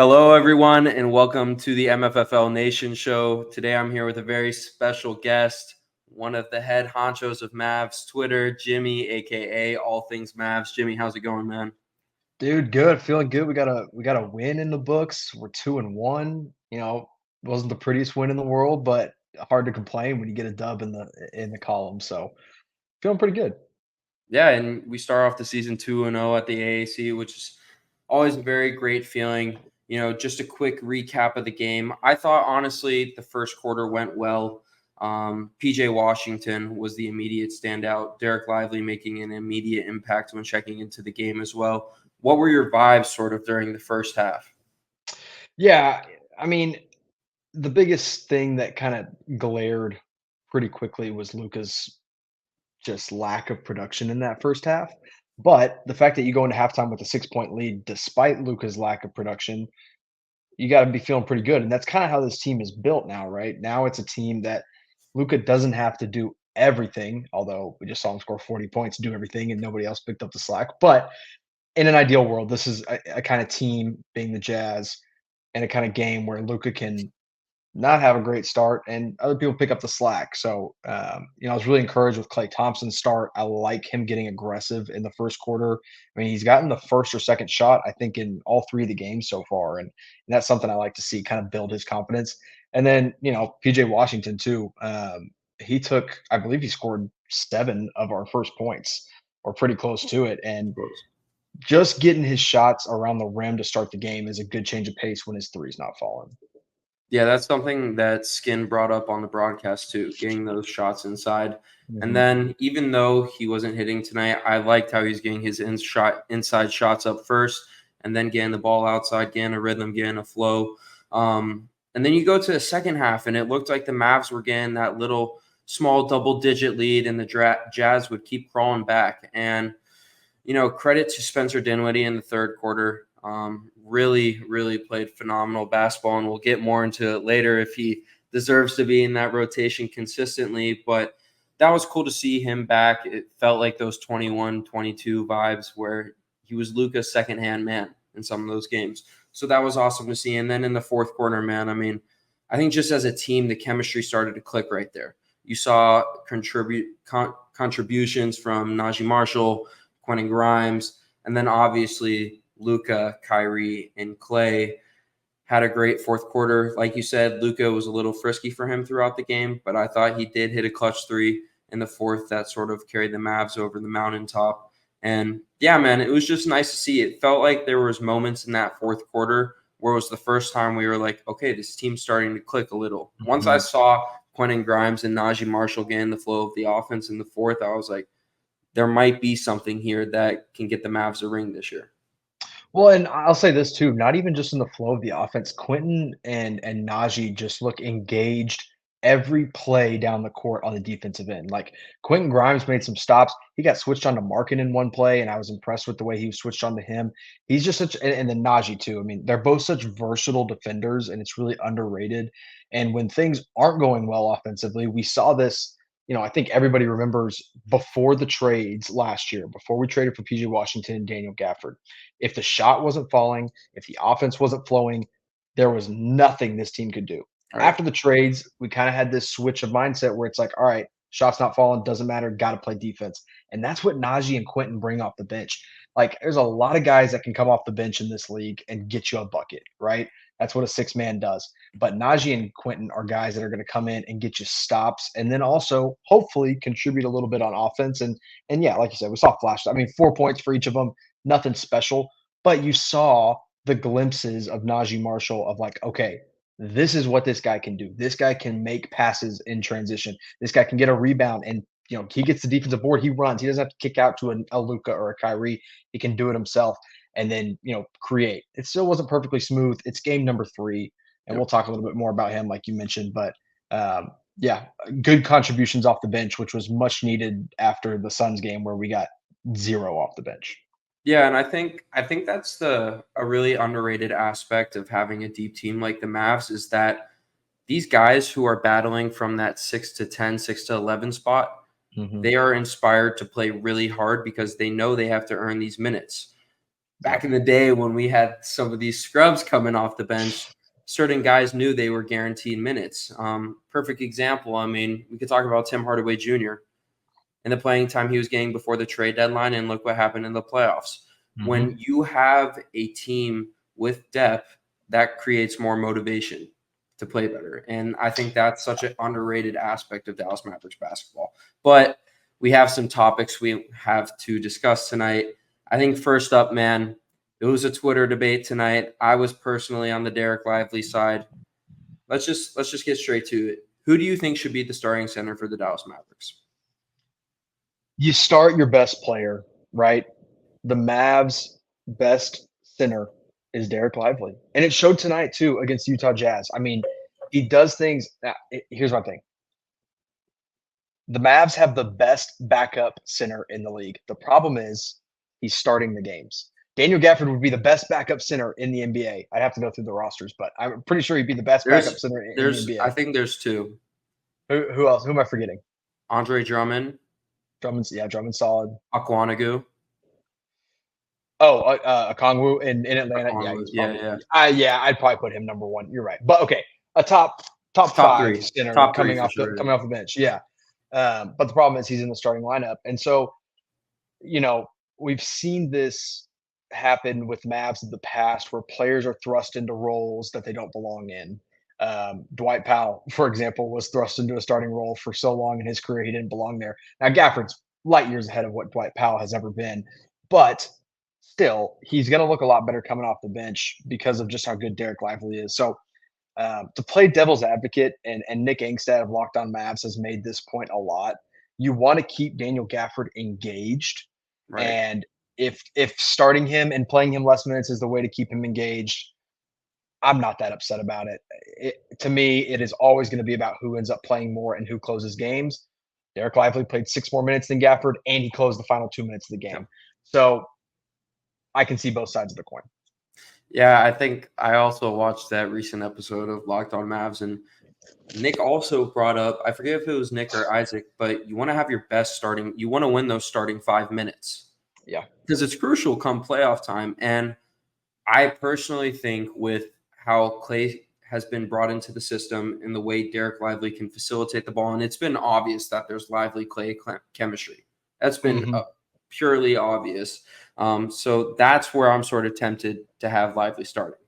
Hello, everyone, and welcome to the MFFL Nation show. Today, I'm here with a very special guest, one of the head honchos of Mavs Twitter, Jimmy, aka All Things Mavs. Jimmy, how's it going, man? Dude, good. Feeling good. We got a win in the books. We're 2-1. Wasn't the prettiest win in the world, but hard to complain when you get a dub in the column. So feeling pretty good. Yeah, and we start off the season 2-0 at the AAC, which is always a very great feeling. Just a quick recap of the game. I thought, honestly, the first quarter went well. PJ Washington was the immediate standout. Dereck Lively making an immediate impact when checking into the game as well. What were your vibes sort of during the first half? Yeah, I mean, the biggest thing that kind of glared pretty quickly was Luka's just lack of production in that first half. But the fact that you go into halftime with a 6-point lead despite Luka's lack of production, you got to be feeling pretty good. And that's kind of how this team is built now, right? Now it's a team that Luka doesn't have to do everything, although we just saw him score 40 points, do everything, and nobody else picked up the slack. But in an ideal world, this is a kind of team being the Jazz and a kind of game where Luka can not have a great start and other people pick up the slack. So, I was really encouraged with Klay Thompson's start. I like him getting aggressive in the first quarter. I mean, he's gotten the first or second shot, I think, in all three of the games so far. And that's something I like to see kind of build his confidence. And then, PJ Washington, too. I believe he scored 7 of our first points or pretty close to it. And just getting his shots around the rim to start the game is a good change of pace when his three's not falling. Yeah, that's something that Skin brought up on the broadcast too, getting those shots inside. And Mhm. then even though he wasn't hitting tonight, I liked how he's getting his inside shots up first and then getting the ball outside, getting a rhythm, getting a flow. And then you go to the second half and it looked like the Mavs were getting that little small double-digit lead and the Jazz would keep crawling back. And, credit to Spencer Dinwiddie in the third quarter. Really, really played phenomenal basketball, and we'll get more into it later if he deserves to be in that rotation consistently. But that was cool to see him back. It felt like those 21-22 vibes where he was Luka's second-hand man in some of those games. So that was awesome to see. And then in the fourth quarter, man, I mean, I think just as a team, the chemistry started to click right there. You saw contributions from Naji Marshall, Quentin Grimes, and then obviously Luka, Kyrie, and Klay had a great fourth quarter. Like you said, Luka was a little frisky for him throughout the game, but I thought he did hit a clutch three in the fourth that sort of carried the Mavs over the mountaintop. And yeah, man, it was just nice to see. It felt like there was moments in that fourth quarter where it was the first time we were like, okay, this team's starting to click a little. Once I Mhm. saw Quentin Grimes and Naji Marshall getting the flow of the offense in the fourth, I was like, there might be something here that can get the Mavs a ring this year. Well, and I'll say this too, not even just in the flow of the offense, Quentin and Naji just look engaged every play down the court on the defensive end. Like Quentin Grimes made some stops. He got switched on to Markin in one play, and I was impressed with the way he was switched on to him. He's just and then Naji too. I mean, they're both such versatile defenders, and it's really underrated. And when things aren't going well offensively, we saw this. I think everybody remembers before the trades last year, before we traded for PJ Washington and Daniel Gafford, if the shot wasn't falling, if the offense wasn't flowing, there was nothing this team could do. All right. After the trades, we kind of had this switch of mindset where it's like, all right, shots not falling, doesn't matter, got to play defense. And that's what Naji and Quentin bring off the bench. Like, there's a lot of guys that can come off the bench in this league and get you a bucket, right? That's what a 6-man does. But Naji and Quentin are guys that are going to come in and get you stops and then also hopefully contribute a little bit on offense. And yeah, like you said, we saw flashes. I mean, 4 points for each of them, nothing special, but you saw the glimpses of Naji Marshall of like, okay, this is what this guy can do. This guy can make passes in transition. This guy can get a rebound and he gets the defensive board. He runs. He doesn't have to kick out to a Luka or a Kyrie. He can do it himself and then create. It still wasn't perfectly smooth. It's game number 3, and Yep. we'll talk a little bit more about him, like you mentioned. But yeah, good contributions off the bench, which was much needed after the Suns game where we got 0 off the bench. Yeah, and I think that's a really underrated aspect of having a deep team like the Mavs is that these guys who are battling from that 6 to 10, 6 to 11 spot, Mhm. they are inspired to play really hard because they know they have to earn these minutes. back in the day when we had some of these scrubs coming off the bench, certain guys knew they were guaranteed minutes. Perfect example. I mean, we could talk about Tim Hardaway Jr. and the playing time he was getting before the trade deadline, and look what happened in the playoffs. Mm-hmm. When you have a team with depth, that creates more motivation to play better. And I think that's such an underrated aspect of Dallas Mavericks basketball. But we have some topics we have to discuss tonight. I think first up, man, it was a Twitter debate tonight. I was personally on the Dereck Lively side. Let's just get straight to it. Who do you think should be the starting center for the Dallas Mavericks? You start your best player, right? The Mavs' best center is Dereck Lively. And it showed tonight, too, against Utah Jazz. I mean, he does things. Here's my thing. The Mavs have the best backup center in the league. The problem is he's starting the games. Daniel Gafford would be the best backup center in the NBA. I'd have to go through the rosters, but I'm pretty sure he'd be the best backup center in the NBA. I think there's two. Who else? Who am I forgetting? Andre Drummond. Drummond's solid. Aquanagu. Okongwu in Atlanta. I'd probably put him number one. You're right. But okay, a top five three. center Top coming three off sure. coming off the bench. Yeah. But the problem is he's in the starting lineup. And so, we've seen this happen with Mavs in the past where players are thrust into roles that they don't belong in. Dwight Powell, for example, was thrust into a starting role for so long in his career he didn't belong there. Now, Gafford's light years ahead of what Dwight Powell has ever been, but still, he's going to look a lot better coming off the bench because of just how good Dereck Lively is. So, to play devil's advocate, and Nick Angstad of Locked On Mavs has made this point a lot, you want to keep Daniel Gafford engaged. Right. And if starting him and playing him less minutes is the way to keep him engaged, I'm not that upset about it. To me, it is always going to be about who ends up playing more and who closes games. Dereck Lively played 6 more minutes than Gafford, and he closed the final 2 minutes of the game. So I can see both sides of the coin. Yeah, I think I also watched that recent episode of Locked On Mavs, and Nick also brought up, I forget if it was Nick or Isaac, but you want to have your best starting, you want to win those starting 5 minutes. Yeah. Because it's crucial come playoff time. And I personally think with how Klay has been brought into the system and the way Dereck Lively can facilitate the ball, and it's been obvious that there's Lively-Klay chemistry. That's been purely obvious. So that's where I'm sort of tempted to have Lively starting.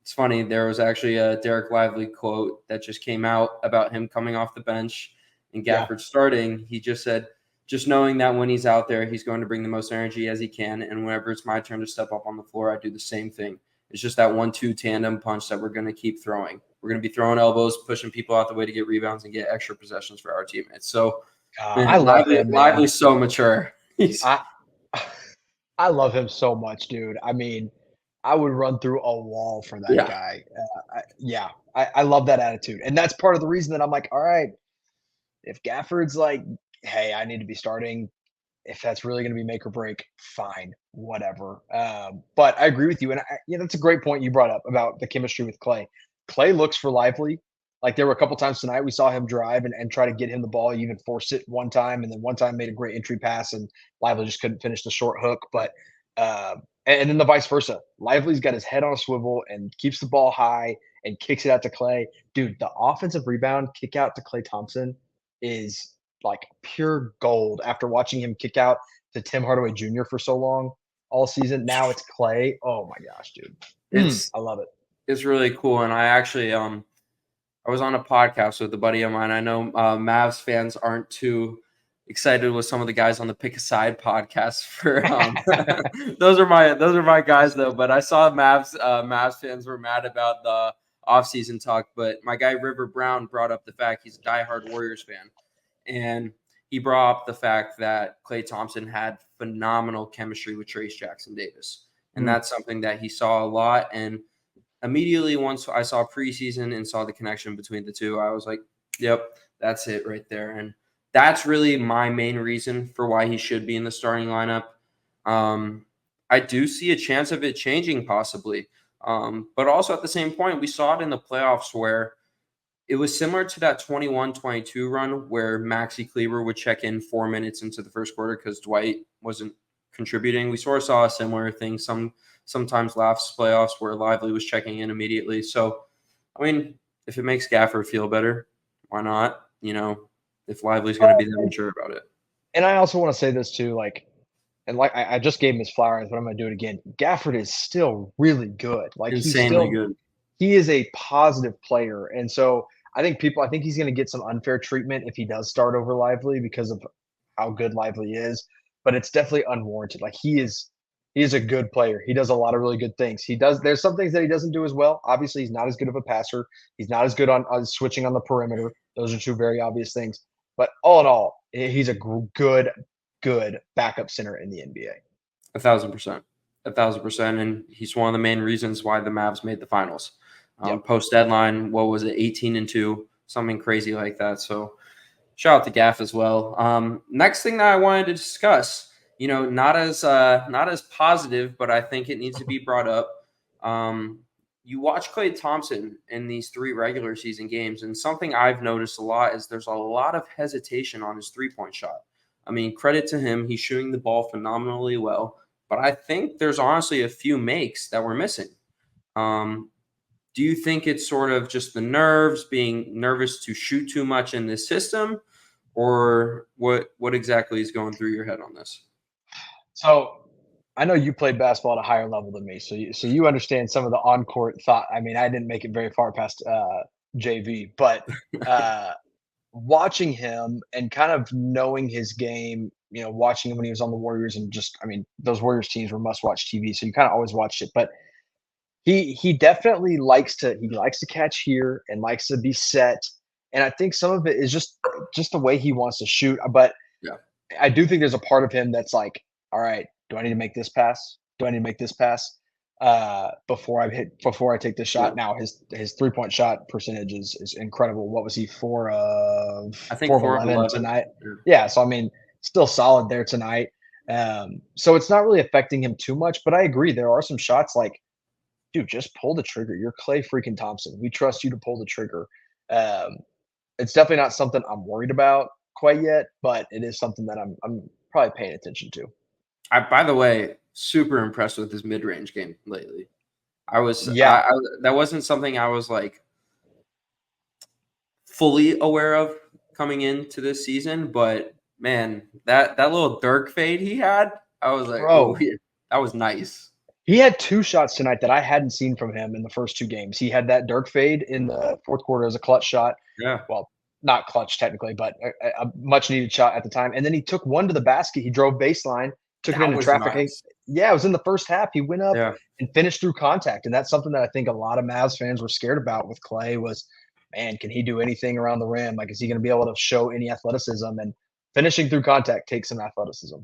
It's funny, there was actually a Dereck Lively quote that just came out about him coming off the bench and Gafford starting. He just said, just knowing that when he's out there, he's going to bring the most energy as he can. And whenever it's my turn to step up on the floor, I do the same thing. It's just that 1-2 tandem punch that we're going to keep throwing. We're going to be throwing elbows, pushing people out the way to get rebounds and get extra possessions for our teammates. So I love him. Lively's so mature. I love him so much, dude. I mean, I would run through a wall for that guy. I love that attitude. And that's part of the reason that I'm like, all right, if Gafford's like, hey, I need to be starting, if that's really going to be make or break, fine, whatever. But I agree with you. And that's a great point you brought up about the chemistry with Klay. Klay looks for Lively. Like there were a couple times tonight we saw him drive and try to get him the ball. He even forced it one time, and then one time made a great entry pass, and Lively just couldn't finish the short hook. But and then the vice versa. Lively's got his head on a swivel and keeps the ball high and kicks it out to Klay. Dude, the offensive rebound kick out to Klay Thompson is like pure gold after watching him kick out to Tim Hardaway Jr. for so long all season. Now it's Klay. Oh my gosh, dude. I love it. It's really cool. And I actually I was on a podcast with a buddy of mine. I know Mavs fans aren't too excited with some of the guys on the Pick a Side podcast for those are my guys though. But I saw Mavs fans were mad about the offseason talk. But my guy River Brown brought up the fact he's a diehard Warriors fan. And he brought up the fact that Klay Thompson had phenomenal chemistry with Trace Jackson Davis. And that's something that he saw a lot. And immediately once I saw preseason and saw the connection between the two, I was like, yep, that's it right there. And that's really my main reason for why he should be in the starting lineup. I do see a chance of it changing possibly. But also at the same point, we saw it in the playoffs where it was similar to that 21-22 run where Maxi Kleber would check in 4 minutes into the first quarter because Dwight wasn't contributing. We sort of saw a similar thing sometimes last playoffs where Lively was checking in immediately. So, I mean, if it makes Gafford feel better, why not? If Lively's going to be that mature about it. And I also want to say this too, I just gave him his flowers, but I'm going to do it again. Gafford is still really good. Insanely good. He is a positive player. And so I think he's going to get some unfair treatment if he does start over Lively because of how good Lively is, but it's definitely unwarranted. He is a good player. He does a lot of really good things. There's some things that he doesn't do as well. Obviously, he's not as good of a passer. He's not as good on switching on the perimeter. Those are two very obvious things. But all in all, he's a good backup center in the NBA. 1,000%. 1,000%. And he's one of the main reasons why the Mavs made the finals. Post deadline, what was it, 18-2, something crazy like that. So shout out to Gaff as well. Next thing that I wanted to discuss, not as positive, but I think it needs to be brought up. You watch Klay Thompson in these 3 regular season games, and something I've noticed a lot is there's a lot of hesitation on his three-point shot. I mean, credit to him. He's shooting the ball phenomenally well, but I think there's honestly a few makes that we're missing. Do you think it's sort of just the nerves, being nervous to shoot too much in this system, or what exactly is going through your head on this? So I know you played basketball at a higher level than me, so you understand some of the on-court thought. I mean, I didn't make it very far past JV, but watching him and kind of knowing his game, watching him when he was on the Warriors, and those Warriors teams were must-watch TV, so you kind of always watched it. But he definitely likes to catch here and likes to be set, and I think some of it is just the way he wants to shoot. But yeah, I do think there's a part of him that's like, all right, do I need to make this pass? Do I need to make this pass before I take this shot? Yeah. Now his 3-point shot percentage is incredible. What was he, 4 of 11 tonight? Yeah, so still solid there tonight. So it's not really affecting him too much, but I agree. There are some shots like, dude, just pull the trigger. You're Klay freaking Thompson. We trust you to pull the trigger. It's definitely not something I'm worried about quite yet, but it is something that I'm probably paying attention to. By the way, super impressed with his mid-range game lately. That wasn't something I was like fully aware of coming into this season, but man, that little Dirk fade he had, I was like, oh, that was nice. He had 2 shots tonight that I hadn't seen from him in the first 2 games. He had that Dirk fade in the fourth quarter as a clutch shot. Yeah. Well, not clutch technically, but a much needed shot at the time. And then he took one to the basket. He drove baseline, took it into traffic. Nice. Yeah, it was in the first half. He went up and finished through contact. And that's something that I think a lot of Mavs fans were scared about with Klay was, man, can he do anything around the rim? Like, is he going to be able to show any athleticism? And finishing through contact takes some athleticism.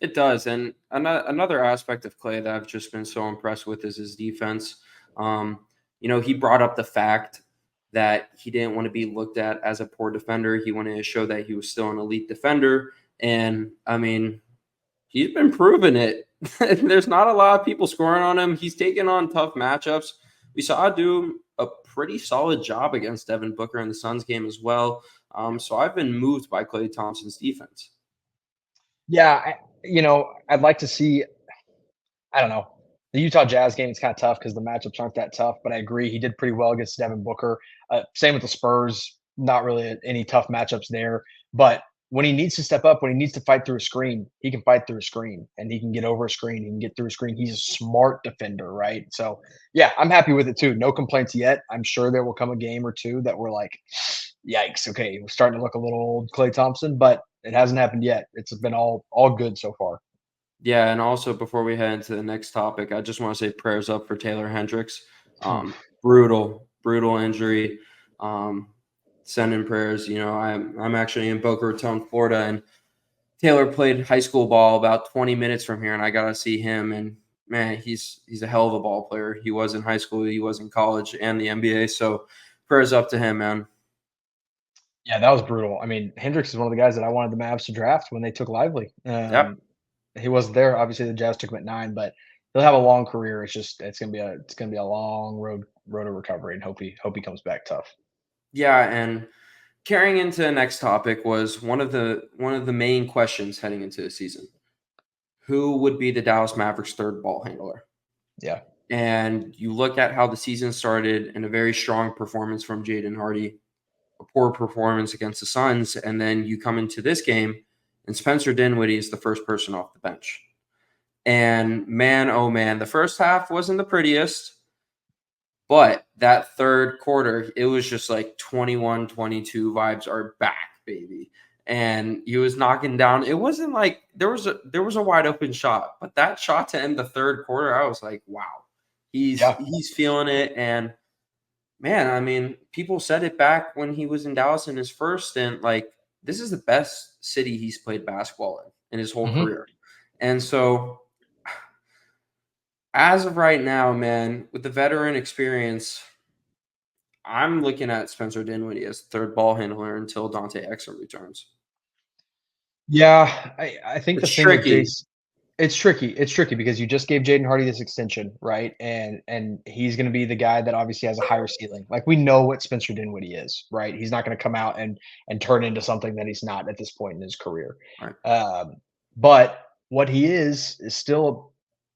It does. And another aspect of Klay that I've just been so impressed with is his defense. He brought up the fact that he didn't want to be looked at as a poor defender. He wanted to show that he was still an elite defender. And, he's been proving it. There's not a lot of people scoring on him. He's taken on tough matchups. We saw do a pretty solid job against Devin Booker in the Suns game as well. So I've been moved by Klay Thompson's defense. Yeah, I'd like to see – I don't know. The Utah Jazz game is kind of tough because the matchups aren't that tough, but I agree. He did pretty well against Devin Booker. Same with the Spurs. Not really any tough matchups there. But when he needs to step up, when he needs to fight through a screen, he can fight through a screen, and he can get over a screen. He can get through a screen. He's a smart defender, right? So, yeah, I'm happy with it too. No complaints yet. I'm sure there will come a game or two that we're like, yikes, okay, we're starting to look a little old Klay Thompson, but it hasn't happened yet. It's been all good so far. Yeah, and also before we head into the next topic, I just want to say prayers up for Taylor Hendricks. Brutal injury. Send in prayers. I'm actually in Boca Raton, Florida, and Taylor played high school ball about 20 minutes from here, and I got to see him. And man, he's a hell of a ball player. He was in high school, he was in college, and the NBA. So prayers up to him, man. Yeah, that was brutal. Hendricks is one of the guys that I wanted the Mavs to draft when they took Lively. He wasn't there. Obviously, the Jazz took him at 9, but he'll have a long career. It's gonna be a long road of recovery, and hope he comes back tough. Yeah, and carrying into the next topic was one of the main questions heading into the season. who would be the Dallas Mavericks' third ball handler. Yeah. And you look at how the season started and a very strong performance from Jaden Hardy, a poor performance against the Suns, and then you come into this game and Spencer Dinwiddie is the first person off the bench. And man, oh man, the first half wasn't the prettiest, but that third quarter, it was just like 21-22 vibes are back, baby. And he was knocking down. It wasn't like there was a wide open shot, but that shot to end the third quarter, I was like, wow, he's feeling it. And man, I mean, people said it back when he was in Dallas in his first stint, like this is the best city he's played basketball in his whole career. And so as of right now, man, with the veteran experience, I'm looking at Spencer Dinwiddie as the third ball handler until Dante Exum returns. Yeah, I think It's the thing with tricky. Jace, it's tricky. It's tricky because you just gave Jaden Hardy this extension, right? And he's going to be the guy that obviously has a higher ceiling. Like we know what Spencer Dinwiddie is, right? He's not going to come out and turn into something that he's not at this point in his career. Right. But what he is still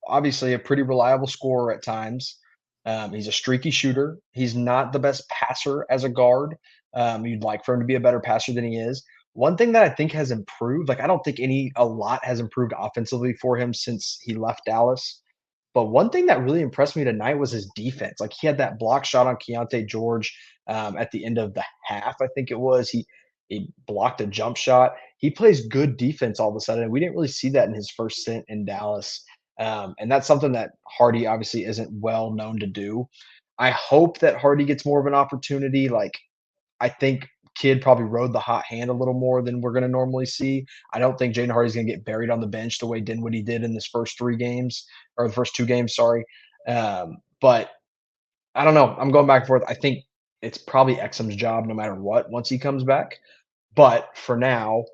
obviously a pretty reliable scorer at times. He's a streaky shooter. He's not the best passer as a guard. You'd like for him to be a better passer than he is. One thing that I think has improved, like I don't think a lot has improved offensively for him since he left Dallas. But one thing that really impressed me tonight was his defense. Like he had that block shot on Keontae George at the end of the half, I think it was. He blocked a jump shot. He plays good defense all of a sudden. We didn't really see that in his first stint in Dallas. And that's something that Hardy obviously isn't well known to do. I hope that Hardy gets more of an opportunity. Like I think Kidd probably rode the hot hand a little more than we're going to normally see. I don't think Jaden Hardy's going to get buried on the bench the way Dinwiddie did in his first 3 games or the first 2 games. Sorry, but I don't know. I'm going back and forth. I think it's probably Exum's job no matter what once he comes back. But for now,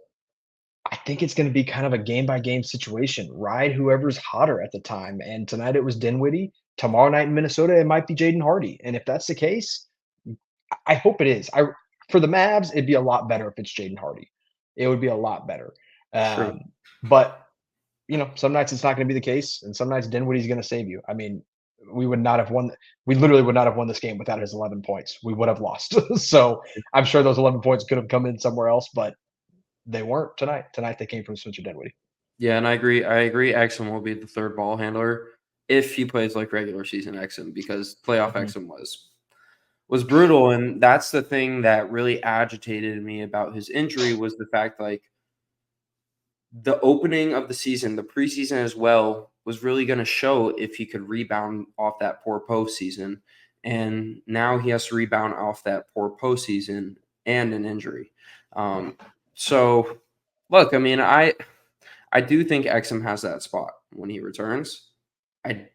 I think it's going to be kind of a game by game situation. Ride whoever's hotter at the time. And tonight it was Dinwiddie. Tomorrow night in Minnesota, it might be Jaden Hardy. And if that's the case, I hope it is. For the Mavs, it'd be a lot better if it's Jaden Hardy. It would be a lot better. True. But some nights it's not going to be the case, and some nights Dinwiddie's going to save you. I mean, we would not have won. We literally would not have won this game without his 11 points. We would have lost. So I'm sure those 11 points could have come in somewhere else, but they weren't tonight. Tonight they came from Spencer Dinwiddie. Yeah, and I agree. Exum will be the third ball handler if he plays like regular season Exum, because playoff Exum was brutal. And that's the thing that really agitated me about his injury was the fact like the opening of the season, the preseason as well, was really going to show if he could rebound off that poor postseason. And now he has to rebound off that poor postseason and an injury. So, look, I mean, I do think Exum has that spot when he returns. I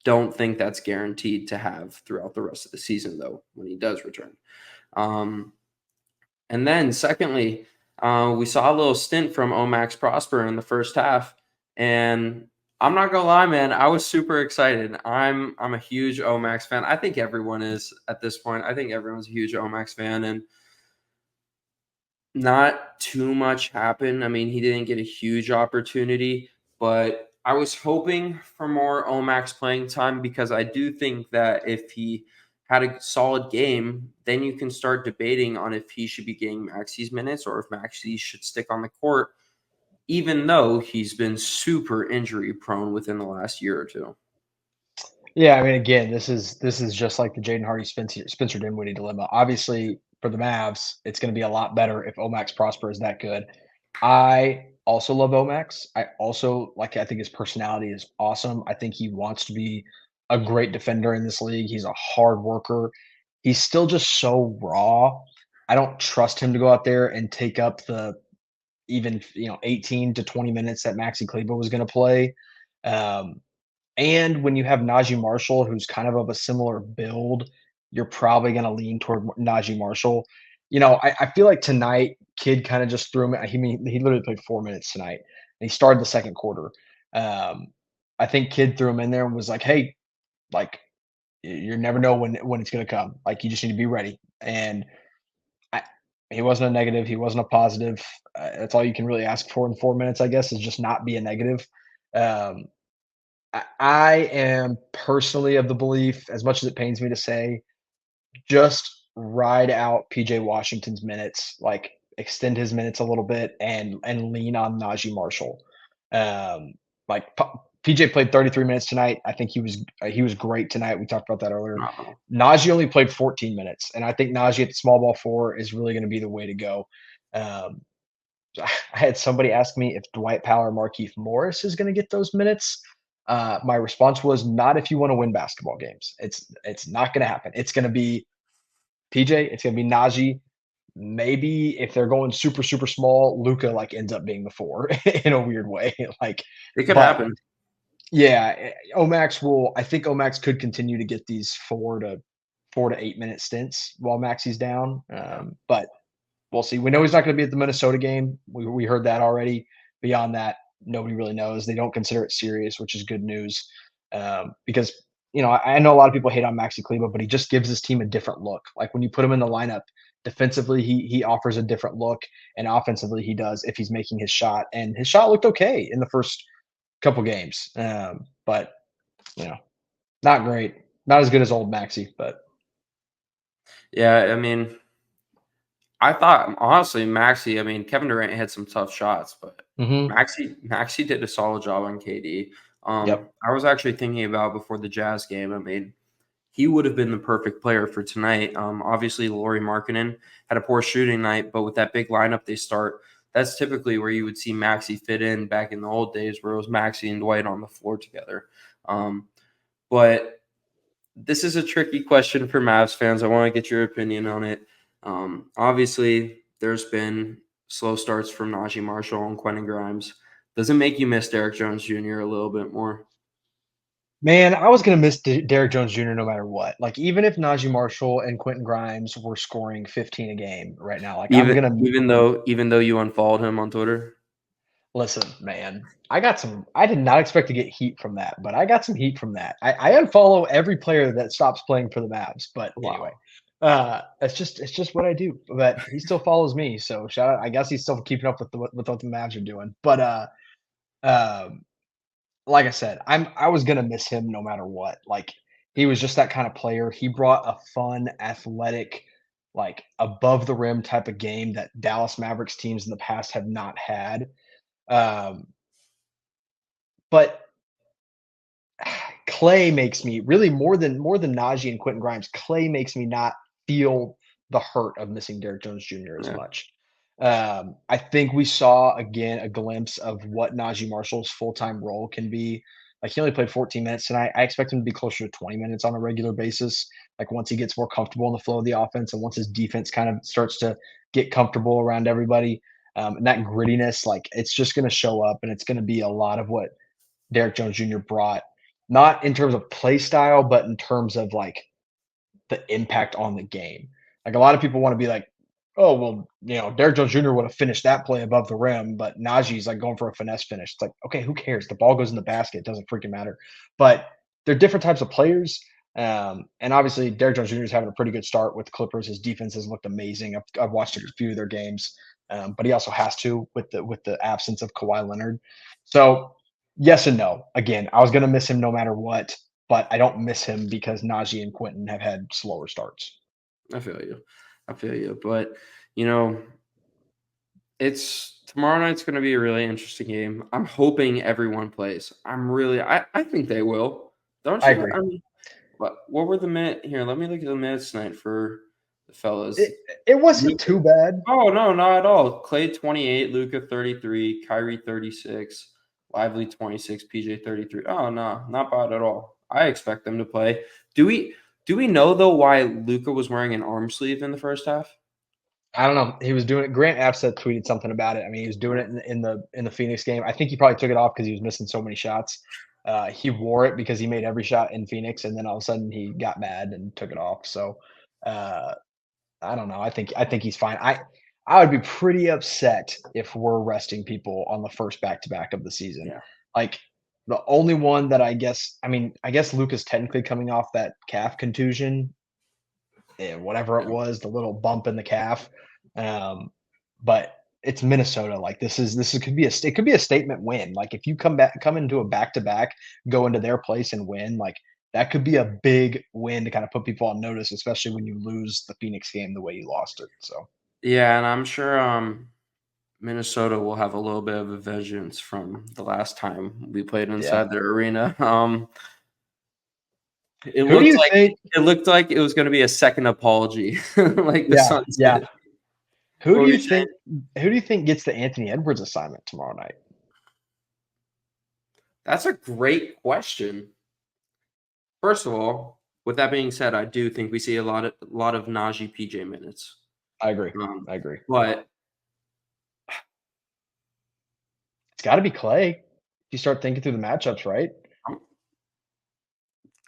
don't think that's guaranteed to have throughout the rest of the season, though, when he does return. And then, secondly, we saw a little stint from Olivier-Maxence Prosper in the first half, and I'm not gonna lie, man, I was super excited. I'm a huge Olivier-Maxence fan. I think everyone is at this point. I think everyone's a huge Olivier-Maxence fan, and not too much happened. I mean, he didn't get a huge opportunity, but I was hoping for more Olivier-Maxence playing time because I do think that if he had a solid game, then you can start debating on if he should be getting Maxi's minutes or if Maxi should stick on the court, even though he's been super injury prone within the last year or two. Yeah, I mean, again, this is just like the Jaden Hardy Spencer Dinwiddie dilemma. Obviously, for the Mavs, it's going to be a lot better if Omax Prosper is that good. I also love Omax. I think his personality is awesome. I think he wants to be a great defender in this league. He's a hard worker. He's still just so raw. I don't trust him to go out there and take up the even 18 to 20 minutes that Maxi Kleber was going to play. And when you have Naji Marshall, who's kind of a similar build, you're probably going to lean toward Naji Marshall. I feel like tonight, Kidd kind of just threw him. He literally played 4 minutes tonight, and he started the second quarter. I think Kidd threw him in there and was like, "Hey, like you never know when it's going to come. Like you just need to be ready." And he wasn't a negative. He wasn't a positive. That's all you can really ask for in 4 minutes, I guess, is just not be a negative. Um, I am personally of the belief, as much as it pains me to say, just ride out PJ Washington's minutes, like extend his minutes a little bit and lean on Najee Marshall. Like PJ played 33 minutes tonight. I think he was great tonight. We talked about that earlier. No. Najee only played 14 minutes, and I think Najee at the small ball four is really going to be the way to go. Um, I had somebody ask me if Dwight Powell or Markieff Morris is going to get those minutes. My response was not if you want to win basketball games. It's not going to happen. It's going to be PJ. It's going to be Naji. Maybe if they're going super super small, Luka like ends up being the four in a weird way. Like, It could but happen. yeah, Omax will. I think Omax could continue to get these 4 to 8 minute stints while Maxi's down. But we'll see. We know he's not going to be at the Minnesota game. We heard that already. Beyond that, nobody really knows. They don't consider it serious, which is good news. Because I know a lot of people hate on Maxi Kleber, but he just gives his team a different look. Like when you put him in the lineup, defensively he offers a different look, and offensively he does if he's making his shot. And his shot looked okay in the first couple games, but you know, not great, not as good as old Maxi, but Yeah, I mean, I thought honestly, Maxi. I mean, Kevin Durant had some tough shots, but mhm. Maxi did a solid job on KD. Yep. I was actually thinking about before the Jazz game. I mean, he would have been the perfect player for tonight. Obviously, Lauri Markkanen had a poor shooting night, but with that big lineup they start, that's typically where you would see Maxi fit in back in the old days, where it was Maxi and Dwight on the floor together. But this is a tricky question for Mavs fans. I want to get your opinion on it. Obviously, there's been slow starts from Naji Marshall and Quentin Grimes. Does it make you miss Derrick Jones Jr. a little bit more? Man, I was gonna miss Derrick Jones Jr. no matter what. Like, even if Najee Marshall and Quentin Grimes were scoring 15 a game right now, like I'm Even gonna even though you unfollowed him on Twitter? listen, man. I did not expect to get heat from that, but I got some heat from that. I unfollow every player that stops playing for the Mavs. But anyway, Wow. it's just what I do. But he still follows me, so shout out. I guess he's still keeping up with what the Mavs are doing. But um like I said, I was gonna miss him no matter what. Like, he was just that kind of player. He brought a fun, athletic, like above the rim type of game that Dallas Mavericks teams in the past have not had. Um, but Klay makes me really more than Najee and Quentin Grimes. Klay makes me not feel the hurt of missing Derrick Jones Jr. as Yeah. much. I think we saw again a glimpse of what Najee Marshall's full-time role can be. Like, he only played 14 minutes tonight. I expect him to be closer to 20 minutes on a regular basis. Like, once he gets more comfortable in the flow of the offense and once his defense kind of starts to get comfortable around everybody, and that grittiness, like it's just going to show up, and it's going to be a lot of what Derrick Jones Jr. brought, not in terms of play style, but in terms of like the impact on the game. Like, a lot of people want to be like, oh, well, Derrick Jones Jr. would have finished that play above the rim, but Najee's like going for a finesse finish. It's like, okay, who cares? The ball goes in the basket. It doesn't freaking matter. But they're different types of players. And obviously, Derrick Jones Jr. is having a pretty good start with the Clippers. His defense has looked amazing. I've watched a few of their games, but he also has to with the absence of Kawhi Leonard. So yes and no. Again, I was going to miss him no matter what, but I don't miss him because Najee and Quentin have had slower starts. I feel you. I feel you. But, you know, it's tomorrow night's going to be a really interesting game. I'm hoping everyone plays. I think they will. Don't I you? agree. I mean, what were the minute here? Let me look at the minutes tonight for the fellas. It it wasn't Luka, too bad. oh no, not at all. Klay 28, Luka 33, Kyrie 36, Lively 26, PJ 33. Oh no, not bad at all. I expect them to play. Do we know though why Luka was wearing an arm sleeve in the first half? I don't know. He was doing it. Grant Abseth tweeted something about it. I mean, he was doing it in the Phoenix game. I think he probably took it off because he was missing so many shots. He wore it because he made every shot in Phoenix, and then all of a sudden he got mad and took it off. So uh, I don't know. I think he's fine. I would be pretty upset if we're resting people on the first back to back of the season. Yeah. Like, the only one that I guess Luka's technically coming off that calf contusion, whatever it Yeah. was, the little bump in the calf. Um, but it's Minnesota. Like this could be a statement win. Like if you come into a back-to-back, go into their place and win, like that could be a big win to kind of put people on notice, especially when you lose the Phoenix game the way you lost it. So Yeah, and I'm sure Minnesota will have a little bit of a vengeance from the last time we played yeah. inside their arena. It Who do looked you like think? it was going to be a second apology, like the Yeah, Suns yeah. did. What were you saying? Who do you think gets the Anthony Edwards assignment tomorrow night? That's a great question. First of all, with that being said, I do think we see a lot of Naji PJ minutes. I agree. Um, I agree. but It's got to be Klay. If you start thinking through the matchups, right?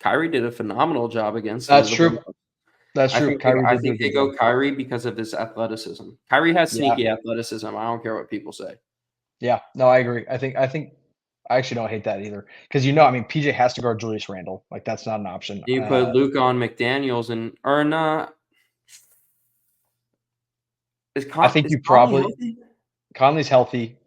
Kyrie did a phenomenal job against That's the true. Bulls. That's true. Kyrie I did do a think they good go job. Kyrie because of his athleticism. Kyrie has Yeah. sneaky athleticism. I don't care what people say. Yeah. No, I agree. I actually don't hate that either because I mean, PJ has to guard Julius Randle. Like that's not an option. You put Luka on McDaniels or not. I think Is you Conley probably healthy? Conley's healthy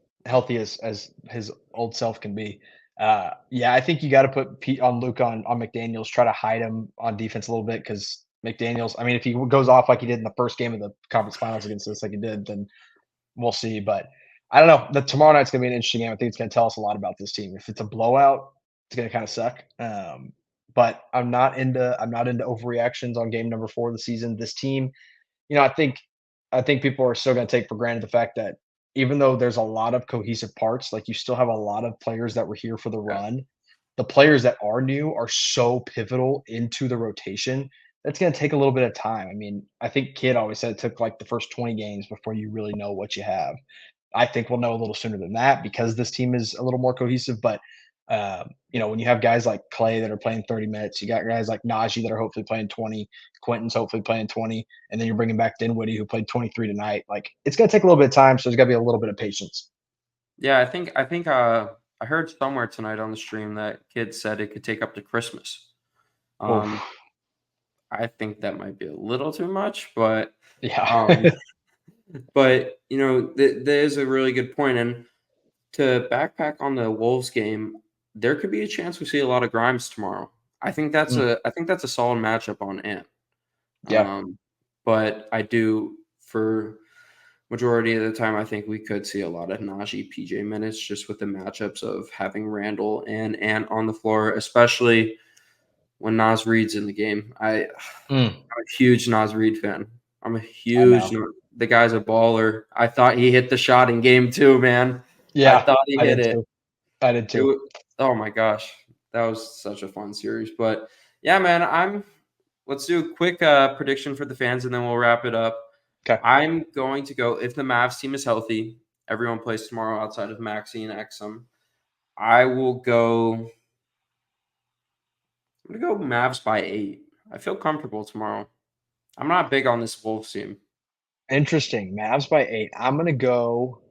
as his old self can be. Yeah, I think you got to put Pete on Luke on McDaniel's, try to hide him on defense a little bit because McDaniel's. I mean, if he goes off like he did in the first game of the conference finals against us, like he did, then we'll see. But I don't know. Tomorrow night's gonna be an interesting game. I think it's gonna tell us a lot about this team. If it's a blowout, it's gonna kind of suck. But I'm not into overreactions on game number 4 of the season. This team, I think people are still going to take for granted the fact that even though there's a lot of cohesive parts, like you still have a lot of players that were here for the Yeah. run. The players that are new are so pivotal into the rotation. That's going to take a little bit of time. I mean, I think Kidd always said it took like the first 20 games before you really know what you have. I think we'll know a little sooner than that because this team is a little more cohesive. But when you have guys like Klay that are playing 30 minutes, you got guys like Naji that are hopefully playing 20, Quentin's hopefully playing 20, and then you're bringing back Dinwiddie who played 23 tonight. Like it's going to take a little bit of time, so there's got to be a little bit of patience. Yeah, I think I heard somewhere tonight on the stream that Kid said it could take up to Christmas. Oof. I think that might be a little too much, but Yeah. there's a really good point. And to backpack on the Wolves game, there could be a chance we see a lot of Grimes tomorrow. I think that's Mm. a solid matchup on Ant. Yeah. But I do for majority of the time, I think we could see a lot of Naji PJ minutes just with the matchups of having Randall and Ant on the floor, especially when Naz Reid's in the game. I'm a huge Naz Reid fan. I'm a huge. The guy's a baller. I thought he hit the shot in game 2, man. I Yeah. thought he hit it. I did too. Oh my gosh, that was such a fun series. But yeah, man, let's do a quick prediction for the fans and then we'll wrap it up. Okay. I'm going to go if the Mavs team is healthy. Everyone plays tomorrow outside of Maxey and Exum. I'm going to go Mavs by 8. I feel comfortable tomorrow. I'm not big on this Wolves team. Interesting. Mavs by 8. I'm going to go.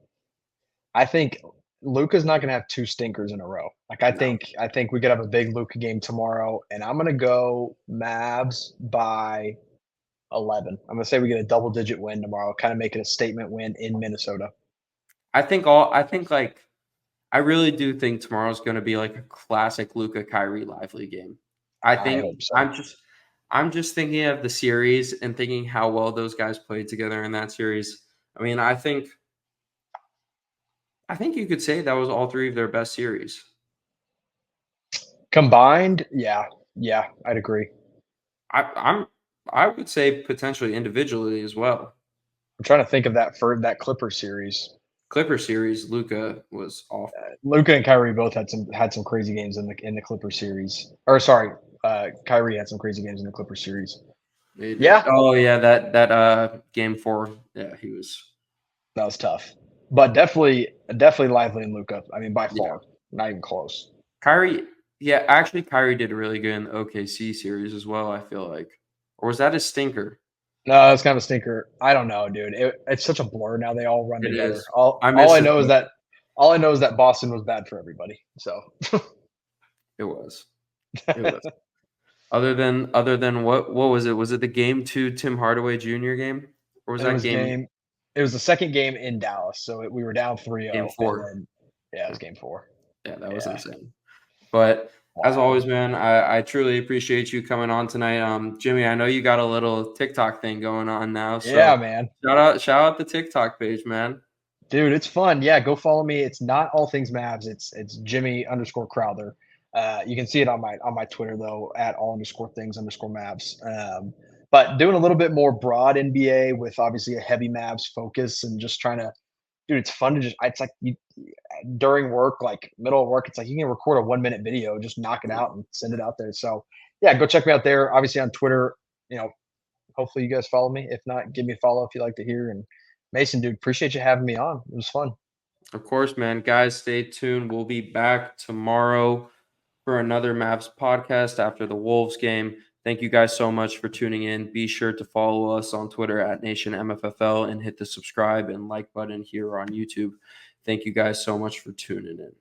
I think Luka's not going to have 2 stinkers in a row. Like I think we could have a big Luka game tomorrow, and I'm going to go Mavs by 11. I'm going to say we get a double-digit win tomorrow, kind of make it a statement win in Minnesota. I really do think tomorrow's going to be like a classic Luka Kyrie Lively game. I hope so. I'm just thinking of the series and thinking how well those guys played together in that series. I mean, I think you could say that was all 3 of their best series. Combined, yeah, I'd agree. I would say potentially individually as well. I'm trying to think of that for that Clippers series. Luka was awful. Luka and Kyrie both had some crazy games in the Clippers series. Or sorry, Kyrie had some crazy games in the Clippers series. Yeah. Oh yeah, that game 4. Yeah, that was tough. But definitely Lively and Luka. I mean, by far, not even close. Kyrie did really good in the OKC series as well, I feel like. Or was that a stinker? No, it's kind of a stinker. I don't know, dude. It's such a blur now. They all run together. Is. All I know is that Boston was bad for everybody. So it was. Other than what was it? Was it the game 2 Tim Hardaway Jr. game? Or was that game It was the second game in Dallas, so we were down 3-0. Game 4. And then, it was game 4. Yeah, that was insane. But as always, man, I truly appreciate you coming on tonight. Jimmy, I know you got a little TikTok thing going on now. So yeah, man. Shout out the TikTok page, man. Dude, it's fun. Yeah, go follow me. It's not all things Mavs. It's Jimmy_Crowther. You can see it on my Twitter though, at all_things_Mavs. But doing a little bit more broad NBA with obviously a heavy Mavs focus and just trying to, dude, it's fun to just. It's like during work, like middle of work, it's like you can record a 1-minute video, just knock it out and send it out there. So yeah, go check me out there. Obviously on Twitter, hopefully you guys follow me. If not, give me a follow if you like to hear. And Mason, dude, appreciate you having me on. It was fun. Of course, man. Guys, stay tuned. We'll be back tomorrow for another Mavs podcast after the Wolves game. Thank you guys so much for tuning in. Be sure to follow us on Twitter at NationMFFL and hit the subscribe and like button here on YouTube. Thank you guys so much for tuning in.